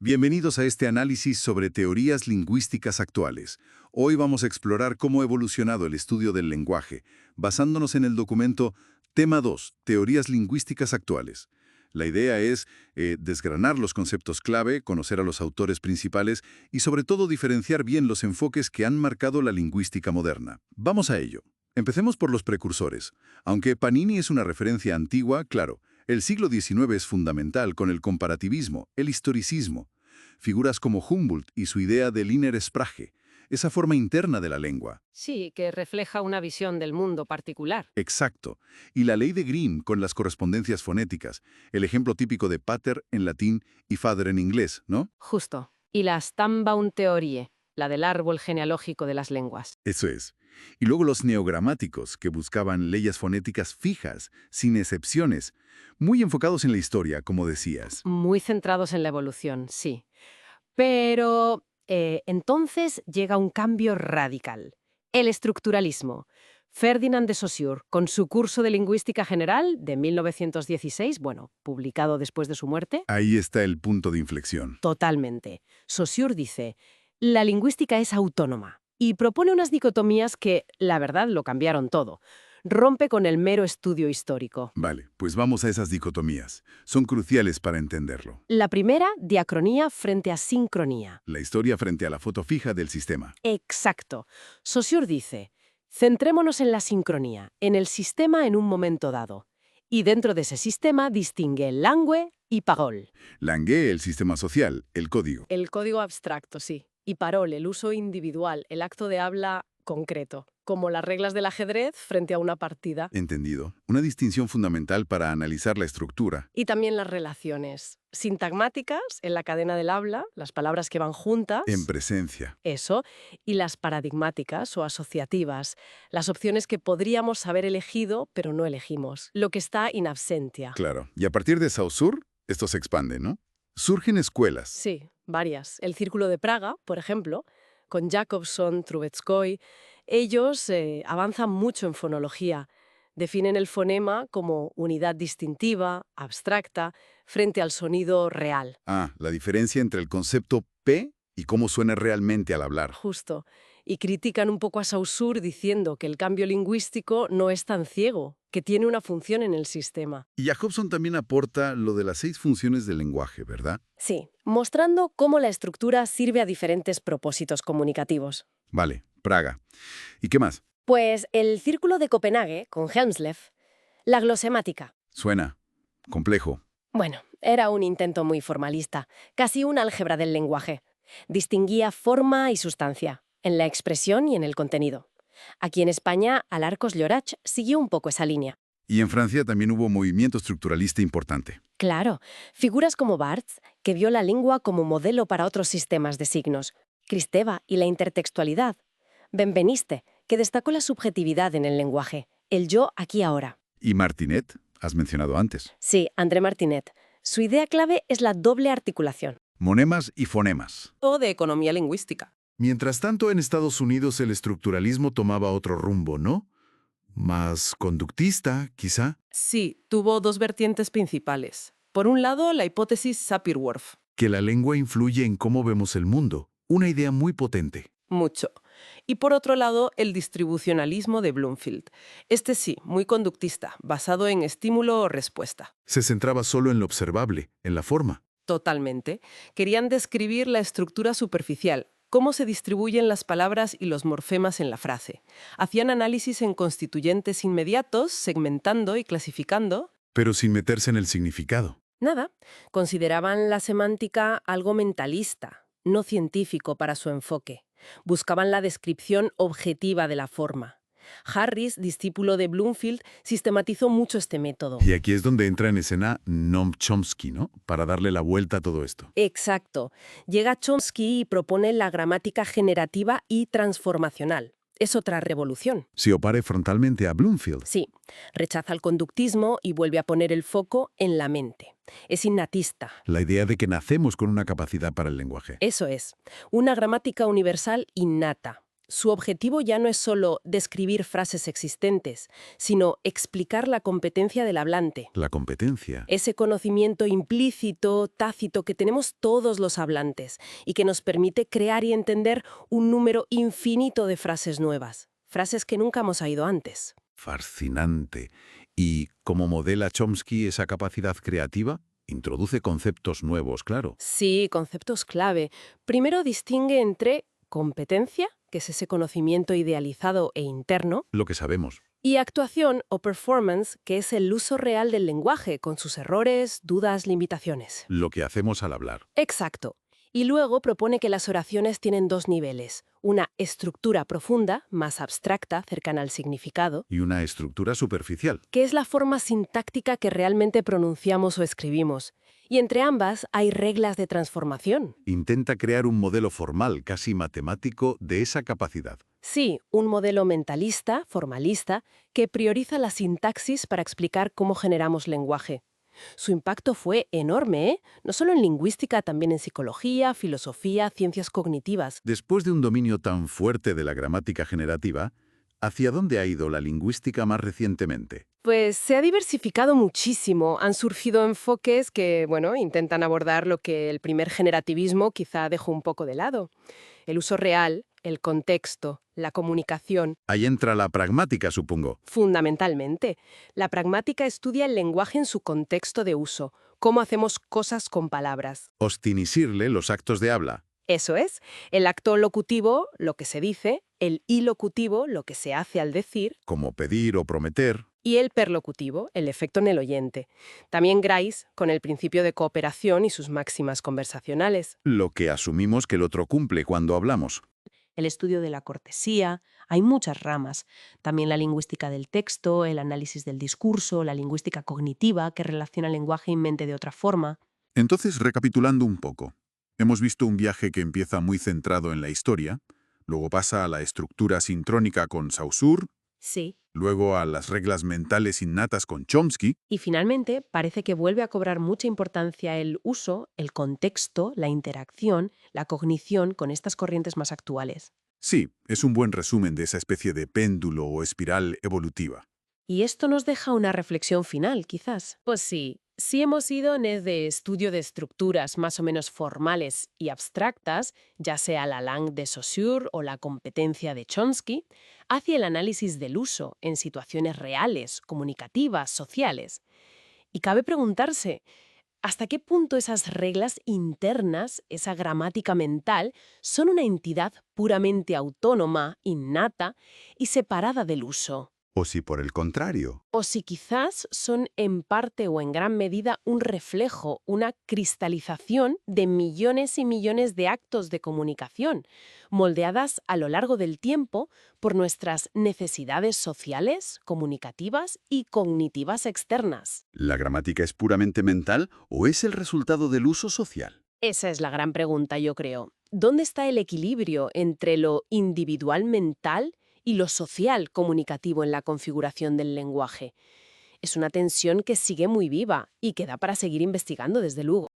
Bienvenidos a este análisis sobre teorías lingüísticas actuales. Hoy vamos a explorar cómo ha evolucionado el estudio del lenguaje, basándonos en el documento Tema 2, Teorías lingüísticas actuales. La idea es desgranar los conceptos clave, conocer a los autores principales y sobre todo diferenciar bien los enfoques que han marcado la lingüística moderna. Vamos a ello. Empecemos por los precursores. Aunque Panini es una referencia antigua, claro, el siglo XIX es fundamental con el comparativismo, el historicismo. Figuras como Humboldt y su idea del Innersprache, esa forma interna de la lengua. Sí, que refleja una visión del mundo particular. Exacto. Y la ley de Grimm con las correspondencias fonéticas, el ejemplo típico de pater en latín y father en inglés, ¿no? Justo. Y la Stammbaum-Theorie, la del árbol genealógico de las lenguas. Eso es. Y luego los neogramáticos, que buscaban leyes fonéticas fijas, sin excepciones, muy enfocados en la historia, como decías. Muy centrados en la evolución, sí. Pero entonces llega un cambio radical. El estructuralismo. Ferdinand de Saussure, con su curso de Lingüística General de 1916, publicado después de su muerte. Ahí está el punto de inflexión. Totalmente. Saussure dice, la lingüística es autónoma y propone unas dicotomías que, la verdad, lo cambiaron todo. Rompe con el mero estudio histórico. Vale, pues vamos a esas dicotomías. Son cruciales para entenderlo. La primera, diacronía frente a sincronía. La historia frente a la foto fija del sistema. Exacto. Saussure dice, centrémonos en la sincronía, en el sistema en un momento dado. Y dentro de ese sistema distingue langue y parole. Langue, el sistema social, el código. El código abstracto, sí. Y parole, el uso individual, el acto de habla concreto, como las reglas del ajedrez frente a una partida. Entendido. Una distinción fundamental para analizar la estructura. Y también las relaciones sintagmáticas en la cadena del habla, las palabras que van juntas. En presencia. Eso. Y las paradigmáticas o asociativas, las opciones que podríamos haber elegido, pero no elegimos. Lo que está in absentia. Claro. Y a partir de Saussure, esto se expande, ¿no? Surgen escuelas. Sí, varias. El Círculo de Praga, por ejemplo, con Jacobson, Trubetskoy, ellos avanzan mucho en fonología. Definen el fonema como unidad distintiva, abstracta, frente al sonido real. Ah, la diferencia entre el concepto P y cómo suena realmente al hablar. Justo. Y critican un poco a Saussure diciendo que el cambio lingüístico no es tan ciego, que tiene una función en el sistema. Y Jacobson también aporta lo de las 6 funciones del lenguaje, ¿verdad? Sí, mostrando cómo la estructura sirve a diferentes propósitos comunicativos. Vale, Praga. ¿Y qué más? Pues el Círculo de Copenhague, con Helmsleth, la glosemática. Suena complejo. Bueno, era un intento muy formalista, casi un álgebra del lenguaje. Distinguía forma y sustancia, en la expresión y en el contenido. Aquí en España, Alarcos Llorach siguió un poco esa línea. Y en Francia también hubo movimiento estructuralista importante. Claro, figuras como Barthes, que vio la lengua como modelo para otros sistemas de signos. Kristeva y la intertextualidad. Benveniste, que destacó la subjetividad en el lenguaje, el yo aquí ahora. ¿Y Martinet? Has mencionado antes. Sí, André Martinet. Su idea clave es la doble articulación. Monemas y fonemas. O de economía lingüística. Mientras tanto, en Estados Unidos el estructuralismo tomaba otro rumbo, ¿no? Más conductista, quizá, Sí, tuvo dos vertientes principales. Por un lado, la hipótesis Sapir-Whorf. que la lengua influye en cómo vemos el mundo. Una idea muy potente. Mucho. Y por otro lado, el distribucionalismo de Bloomfield. Este sí, muy conductista, basado en estímulo o respuesta. Se centraba solo en lo observable, en la forma. Totalmente. Querían describir la estructura superficial, cómo se distribuyen las palabras y los morfemas en la frase. Hacían análisis en constituyentes inmediatos, segmentando y clasificando. Pero sin meterse en el significado. Nada, consideraban la semántica algo mentalista, no científico para su enfoque. Buscaban la descripción objetiva de la forma. Harris, discípulo de Bloomfield, sistematizó mucho este método. Y aquí es donde entra en escena Noam Chomsky, ¿no? Para darle la vuelta a todo esto. Exacto. Llega Chomsky y propone la gramática generativa y transformacional. Es otra revolución. Se opare frontalmente a Bloomfield. Sí, rechaza el conductismo y vuelve a poner el foco en la mente. Es innatista. La idea de que nacemos con una capacidad para el lenguaje. Eso es, una gramática universal innata. Su objetivo ya no es solo describir frases existentes, sino explicar la competencia del hablante. La competencia. Ese conocimiento implícito, tácito que tenemos todos los hablantes y que nos permite crear y entender un número infinito de frases nuevas, frases que nunca hemos oído antes. Fascinante. ¿Y cómo modela Chomsky esa capacidad creativa? Introduce conceptos nuevos, claro. Sí, conceptos clave. Primero distingue entre competencia, que es ese conocimiento idealizado e interno, Lo que sabemos. y actuación o performance, que es el uso real del lenguaje, con sus errores, dudas, limitaciones. Lo que hacemos al hablar. Exacto. Y luego propone que las oraciones tienen dos niveles. Una estructura profunda, más abstracta, cercana al significado, Y una estructura superficial. que es la forma sintáctica que realmente pronunciamos o escribimos. Y entre ambas hay reglas de transformación. Intenta crear un modelo formal, casi matemático, de esa capacidad. Sí, un modelo mentalista, formalista, que prioriza la sintaxis para explicar cómo generamos lenguaje. Su impacto fue enorme, ¿eh? No solo en lingüística, también en psicología, filosofía, ciencias cognitivas. Después de un dominio tan fuerte de la gramática generativa, ¿hacia dónde ha ido la lingüística más recientemente? Pues se ha diversificado muchísimo. Han surgido enfoques que, bueno, intentan abordar lo que el primer generativismo quizá dejó un poco de lado. El uso real, el contexto, la comunicación. Ahí entra la pragmática, supongo. Fundamentalmente, la pragmática estudia el lenguaje en su contexto de uso, cómo hacemos cosas con palabras. Ostinisirle los actos de habla. Eso es, el acto locutivo, lo que se dice, el ilocutivo, lo que se hace al decir, Como pedir o prometer. y el perlocutivo, el efecto en el oyente. También Grice, con el principio de cooperación y sus máximas conversacionales. Lo que asumimos que el otro cumple cuando hablamos. El estudio de la cortesía, hay muchas ramas. También la lingüística del texto, el análisis del discurso, la lingüística cognitiva, que relaciona lenguaje y mente de otra forma. Entonces, recapitulando un poco, hemos visto un viaje que empieza muy centrado en la historia, luego pasa a la estructura sincrónica con Saussure, Sí. luego a las reglas mentales innatas con Chomsky. Y finalmente, parece que vuelve a cobrar mucha importancia el uso, el contexto, la interacción, la cognición con estas corrientes más actuales. Sí, es un buen resumen de esa especie de péndulo o espiral evolutiva. Y esto nos deja una reflexión final, quizás. Pues sí, si hemos ido desde estudio de estructuras más o menos formales y abstractas, ya sea la langue de Saussure o la competencia de Chomsky, hacia el análisis del uso en situaciones reales, comunicativas, sociales. Y cabe preguntarse, ¿hasta qué punto esas reglas internas, esa gramática mental, son una entidad puramente autónoma, innata y separada del uso? O si por el contrario, O si quizás son en parte o en gran medida un reflejo, una cristalización de millones y millones de actos de comunicación, moldeadas a lo largo del tiempo por nuestras necesidades sociales, comunicativas y cognitivas externas. ¿la gramática es puramente mental o es el resultado del uso social? Esa es la gran pregunta, yo creo. ¿Dónde está el equilibrio entre lo individual mental y lo social comunicativo en la configuración del lenguaje? Es una tensión que sigue muy viva y que da para seguir investigando, desde luego.